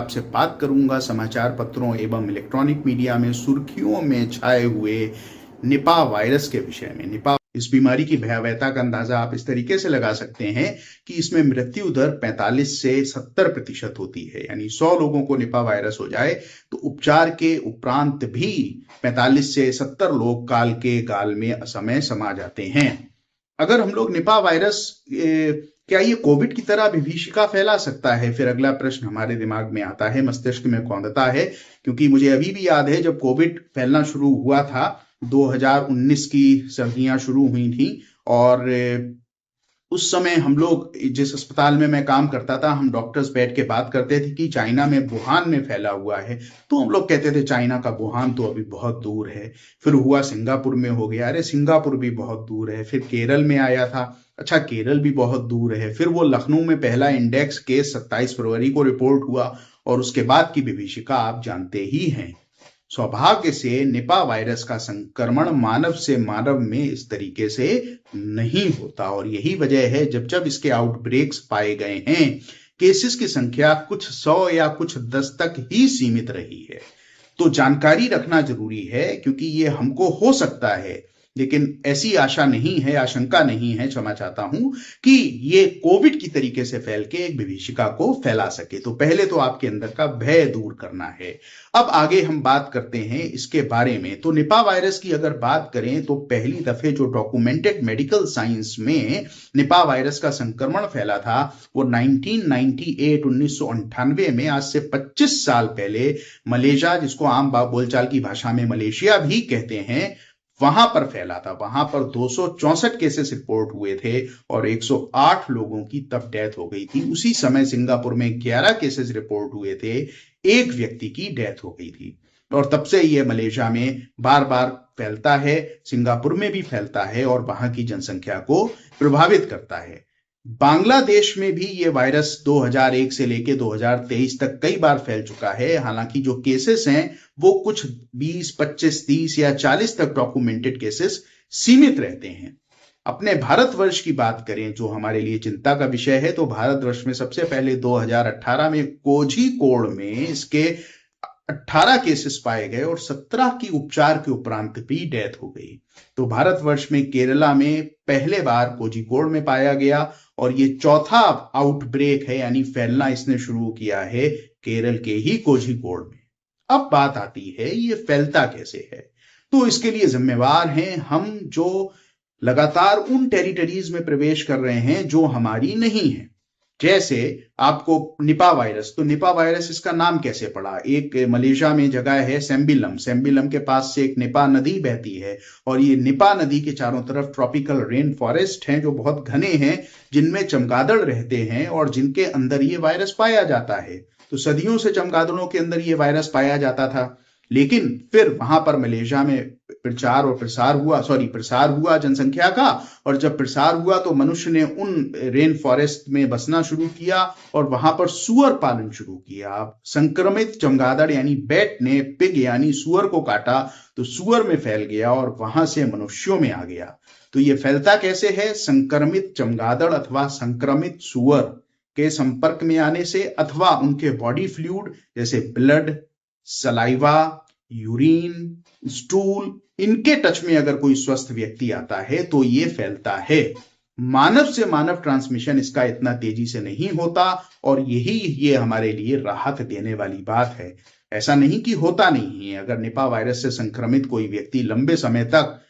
आपसे बात करूंगा समाचार पत्रों एवं इलेक्ट्रॉनिक मीडिया में सुर्खियों में छाए हुए निपा वायरस के विषय में। निपा इस बीमारी की भयावहता का अंदाजा आप इस तरीके से लगा सकते हैं कि इसमें मृत्यु दर 45 से 70% होती है। यानी 100 लोगों को निपा वायरस हो जाए तो उपचार के उपरांत भी 45 से 70 लोग काल के गाल में असमय समा जाते हैं। अगर हम लोग निपा वायरस क्या ये कोविड की तरह विभीषिका फैला सकता है, फिर अगला प्रश्न हमारे दिमाग में आता है, मस्तिष्क में कौंधता है। क्योंकि मुझे अभी भी याद है जब कोविड फैलना शुरू हुआ था, 2019 की सर्दियां शुरू हुई थी और उस समय हम लोग जिस अस्पताल में मैं काम करता था, हम डॉक्टर्स बैठ के बात करते थे कि चाइना में वुहान में फैला हुआ है। तो हम लोग कहते थे चाइना का वुहान तो अभी बहुत दूर है। फिर हुआ सिंगापुर में हो गया, अरे सिंगापुर भी बहुत दूर है। फिर केरल में आया था, अच्छा केरल भी बहुत दूर है। फिर वो लखनऊ में पहला इंडेक्स केस 27 फरवरी को रिपोर्ट हुआ और उसके बाद की विभीषिका आप जानते ही हैं। सौभाग्य से निपा वायरस का संक्रमण मानव से मानव में इस तरीके से नहीं होता और यही वजह है जब जब इसके आउटब्रेक्स पाए गए हैं, केसेस की संख्या कुछ 100 या कुछ 10 तक ही सीमित रही है। तो जानकारी रखना जरूरी है क्योंकि ये हमको हो सकता है, लेकिन ऐसी आशा नहीं है, आशंका नहीं है, क्षमा चाहता हूं, कि ये कोविड की तरीके से फैल के एक विभीषिका को फैला सके। तो पहले तो आपके अंदर का भय दूर करना है। अब आगे हम बात करते हैं इसके बारे में। तो निपा वायरस की अगर बात करें तो पहली दफे जो डॉक्यूमेंटेड मेडिकल साइंस में निपा वायरस का संक्रमण फैला था वो 1998 में, आज से 25 साल पहले मलेशिया, जिसको आम बोलचाल की भाषा में मलेशिया भी कहते हैं, वहां पर फैला था। वहां पर 264 केसेस रिपोर्ट हुए थे और 108 लोगों की तब डेथ हो गई थी। उसी समय सिंगापुर में 11 केसेस रिपोर्ट हुए थे, एक व्यक्ति की डेथ हो गई थी। और तब से ये मलेशिया में बार बार फैलता है, सिंगापुर में भी फैलता है और वहां की जनसंख्या को प्रभावित करता है। बांग्लादेश में भी ये वायरस 2001 से लेके 2023 तक कई बार फैल चुका है। हालांकि जो केसेस हैं वो कुछ 20, 25, 30 या 40 तक डॉक्यूमेंटेड केसेस सीमित रहते हैं। अपने भारतवर्ष की बात करें जो हमारे लिए चिंता का विषय है, तो भारतवर्ष में सबसे पहले 2018 में कोझिकोड में इसके 18 केसेस पाए गए और 17 की उपचार के उपरांत भी डेथ हो गई। तो भारतवर्ष में केरला में पहले बार कोझिकोड में पाया गया और ये चौथा आउटब्रेक है, यानी फैलना इसने शुरू किया है केरल के ही कोझिकोड में। अब बात आती है ये फैलता कैसे है। तो इसके लिए जिम्मेवार हैं हम जो लगातार उन टेरिटरीज में प्रवेश कर रहे हैं जो हमारी नहीं है। जैसे आपको निपा वायरस, तो निपा वायरस इसका नाम कैसे पड़ा? एक मलेशिया में जगह है सेम्बिलम, सेम्बिलम के पास से एक निपा नदी बहती है और ये निपा नदी के चारों तरफ ट्रॉपिकल रेन फॉरेस्ट हैं जो बहुत घने हैं, जिनमें चमगादड़ रहते हैं और जिनके अंदर ये वायरस पाया जाता है। तो सदियों से चमगादड़ों के अंदर ये वायरस पाया जाता था, लेकिन फिर वहां पर मलेशिया में प्रसार हुआ जनसंख्या का, और जब प्रसार हुआ तो मनुष्य ने उन रेन फॉरेस्ट में बसना शुरू किया और वहां पर सुअर पालन शुरू किया। संक्रमित चमगादड़ यानी बैट ने पिग यानी सुअर को काटा तो सुअर में फैल गया और वहां से मनुष्यों में आ गया। तो ये फैलता कैसे है? संक्रमित चमगादड़ अथवा संक्रमित सुअर के संपर्क में आने से अथवा उनके बॉडी फ्लूइड जैसे ब्लड, सलाइवा, यूरिन, स्टूल, इनके टच में अगर कोई स्वस्थ व्यक्ति आता है तो ये फैलता है। मानव से मानव ट्रांसमिशन इसका इतना तेजी से नहीं होता और यही ये हमारे लिए राहत देने वाली बात है। ऐसा नहीं कि होता नहीं है, अगर निपा वायरस से संक्रमित कोई व्यक्ति लंबे समय तक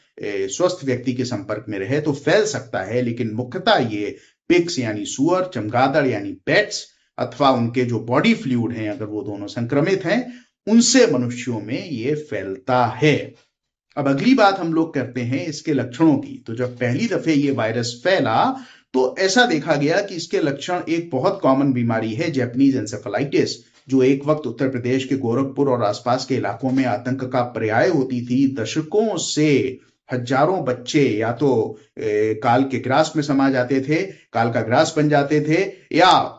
स्वस्थ व्यक्ति के संपर्क में रहे तो फैल सकता है, लेकिन मुख्यतः ये पिग्स यानी सुअर, चमगादड़ यानी पेट्स अथवा उनके जो बॉडी फ्लूइड हैं अगर वो दोनों संक्रमित हैं, उनसे मनुष्यों में ये फैलता है। अब अगली बात हम लोग करते हैं इसके लक्षणों की। तो जब पहली दफे ये वायरस फैला तो ऐसा देखा गया कि इसके लक्षण एक बहुत कॉमन बीमारी है जैपनीज एंसेफेलाइटिस, जो एक वक्त उत्तर प्रदेश के गोरखपुर और आसपास के इलाकों में आतंक का पर्याय होती थी। दशकों से हजारों बच्चे या तो काल के ग्रास में समा जाते थे, काल का ग्रास बन जाते थे, या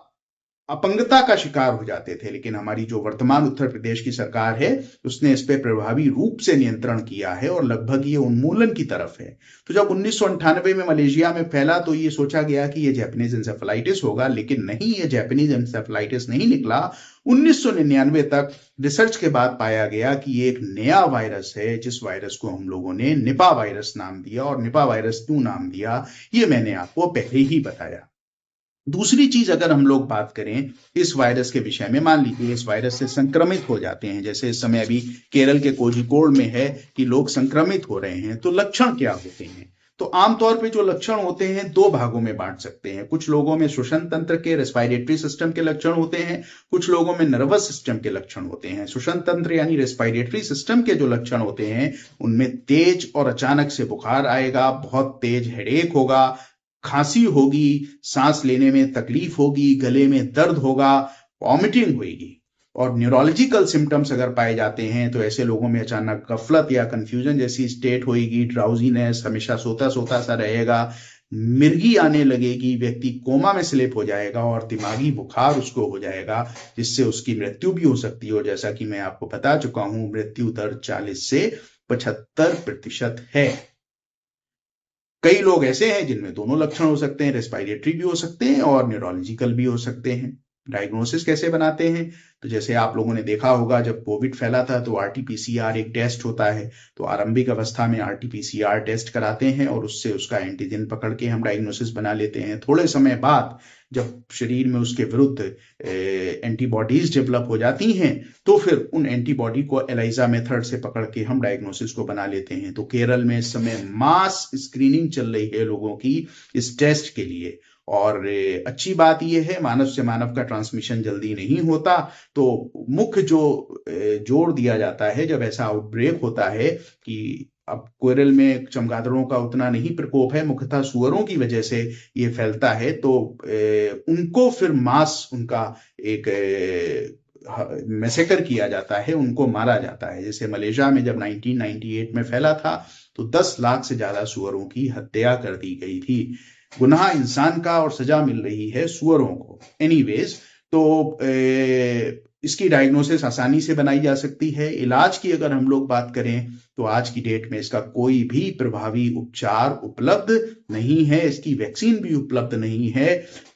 अपंगता का शिकार हो जाते थे। लेकिन हमारी जो वर्तमान उत्तर प्रदेश की सरकार है उसने इस पे प्रभावी रूप से नियंत्रण किया है और लगभग ये उन्मूलन की तरफ है। तो जब 1998 में मलेशिया में फैला तो ये सोचा गया कि ये जैपनीज इंसेफेलाइटिस होगा, लेकिन नहीं, ये जैपनीज इंसेफेलाइटिस नहीं निकला। 1999 तक रिसर्च के बाद पाया गया कि ये एक नया वायरस है, जिस वायरस को हम लोगों ने निपा वायरस नाम दिया। और निपा वायरस क्यों नाम दिया ये मैंने आपको पहले ही बताया। दूसरी चीज, अगर हम लोग बात करें इस वायरस के विषय में, मान लीजिए इस वायरस से संक्रमित हो जाते हैं, जैसे इस समय अभी केरल के कोझिकोड में है कि लोग संक्रमित हो रहे हैं, तो लक्षण क्या होते हैं? तो आमतौर पे जो लक्षण होते हैं दो भागों में बांट सकते हैं। कुछ लोगों में श्वसन तंत्र के, रेस्पिरेटरी सिस्टम के लक्षण होते हैं, कुछ लोगों में नर्वस सिस्टम के लक्षण होते हैं। श्वसन तंत्र यानी रेस्पिरेटरी सिस्टम के जो लक्षण होते हैं उनमें तेज और अचानक से बुखार आएगा, बहुत तेज हेडेक होगा, खांसी होगी, सांस लेने में तकलीफ होगी, गले में दर्द होगा, वॉमिटिंग होगी। और न्यूरोलॉजिकल सिम्टम्स अगर पाए जाते हैं तो ऐसे लोगों में अचानक गफलत या कंफ्यूजन जैसी स्टेट होगी, ड्राउजीनेस, हमेशा सोता सोता सा रहेगा, मिर्गी आने लगेगी, व्यक्ति कोमा में स्लिप हो जाएगा और दिमागी बुखार उसको हो जाएगा, जिससे उसकी मृत्यु भी हो सकती है। और जैसा कि मैं आपको बता चुका हूं, मृत्यु दर 40 से 75% है। कई लोग ऐसे हैं जिनमें दोनों लक्षण हो सकते हैं, रेस्पिरेटरी भी हो सकते हैं और न्यूरोलॉजिकल भी हो सकते हैं। डायग्नोसिस कैसे बनाते हैं? तो जैसे आप लोगों ने देखा होगा, जब कोविड फैला था तो आरटीपीसीआर एक टेस्ट होता है। तो आरंभिक अवस्था में आरटीपीसीआर टेस्ट कराते हैं और उससे उसका एंटीजन पकड़ के हम डायग्नोसिस बना लेते हैं। थोड़े समय बाद जब शरीर में उसके विरुद्ध एंटीबॉडीज डेवलप हो जाती हैं तो फिर उन एंटीबॉडी को एलाइजा मेथड से पकड़ के हम डायग्नोसिस को बना लेते हैं। तो केरल में इस समय मास स्क्रीनिंग चल रही है लोगों की इस टेस्ट के लिए। और अच्छी बात यह है, मानव से मानव का ट्रांसमिशन जल्दी नहीं होता। तो मुख्य जो जोर दिया जाता है जब ऐसा आउटब्रेक होता है कि अब केरल में चमगादड़ों का उतना नहीं प्रकोप है, मुख्यतः सुअरों की वजह से ये फैलता है, तो उनको फिर मास उनका एक मैसेकर किया जाता है, उनको मारा जाता है। जैसे मलेशिया में जब 1998 में फैला था तो 10 लाख से ज्यादा सुअरों की हत्या कर दी गई थी। गुनाह इंसान का और सजा मिल रही है सुअरों को। एनीवेज, तो इसकी डायग्नोसिस आसानी से बनाई जा सकती है। इलाज की अगर हम लोग बात करें तो आज की डेट में इसका कोई भी प्रभावी उपचार उपलब्ध नहीं है, इसकी वैक्सीन भी उपलब्ध नहीं है।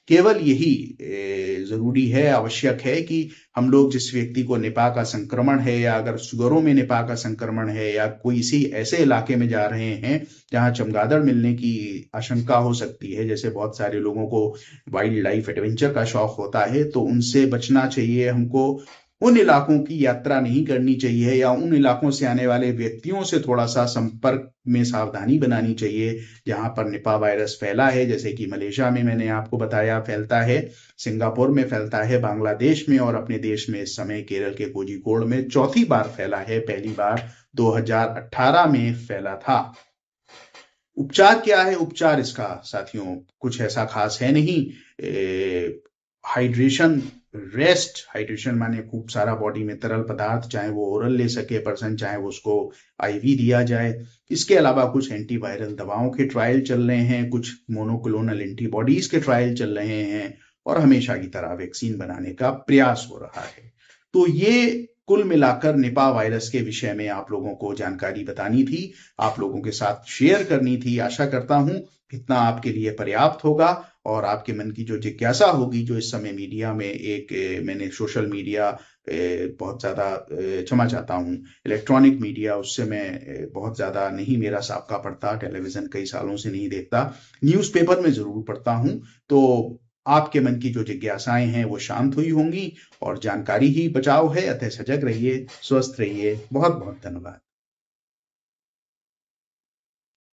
केवल यही जरूरी है, आवश्यक है कि हम लोग जिस व्यक्ति को निपा का संक्रमण है या अगर सुअरों में निपा का संक्रमण है या कोई इसी ऐसे इलाके में जा रहे हैं जहां चमगादड़ मिलने की आशंका हो सकती है, जैसे बहुत सारे लोगों को वाइल्ड लाइफ एडवेंचर का शौक होता है, तो उनसे बचना चाहिए। हमको उन इलाकों की यात्रा नहीं करनी चाहिए या उन इलाकों से आने वाले व्यक्तियों से थोड़ा सा संपर्क में सावधानी बनानी चाहिए जहां पर निपा वायरस फैला है। जैसे कि मलेशिया में मैंने आपको बताया फैलता है, सिंगापुर में फैलता है, बांग्लादेश में, और अपने देश में इस समय केरल के कोझिकोड में चौथी बार फैला है। पहली बार 2018 में फैला था। उपचार क्या है? उपचार इसका साथियों कुछ ऐसा खास है नहीं। हाइड्रेशन, रेस्ट, हाइड्रेशन माने खूब सारा बॉडी में तरल पदार्थ, चाहे वो ओरल ले सके पर्सन, चाहे वो उसको आईवी दिया जाए। इसके अलावा कुछ एंटीवायरल दवाओं के ट्रायल चल रहे हैं, कुछ मोनोक्लोनल एंटीबॉडीज के ट्रायल चल रहे हैं और हमेशा की तरह वैक्सीन बनाने का प्रयास हो रहा है। तो ये कुल मिलाकर निपा वायरस के विषय में आप लोगों को जानकारी बतानी थी, आप लोगों के साथ शेयर करनी थी। आशा करता हूं इतना आपके लिए पर्याप्त होगा और आपके मन की जो जिज्ञासा होगी, जो इस समय मीडिया में मैंने सोशल मीडिया बहुत ज्यादा, क्षमा चाहता हूं, इलेक्ट्रॉनिक मीडिया, उससे मैं बहुत ज्यादा नहीं मेरा साबका पढ़ता, टेलीविजन कई सालों से नहीं देखता, न्यूज़पेपर में जरूर पढ़ता हूं। तो आपके मन की जो जिज्ञासाएं हैं वो शांत हुई होंगी और जानकारी ही बचाव है। अतः सजग रहिए, स्वस्थ रहिए। बहुत बहुत धन्यवाद।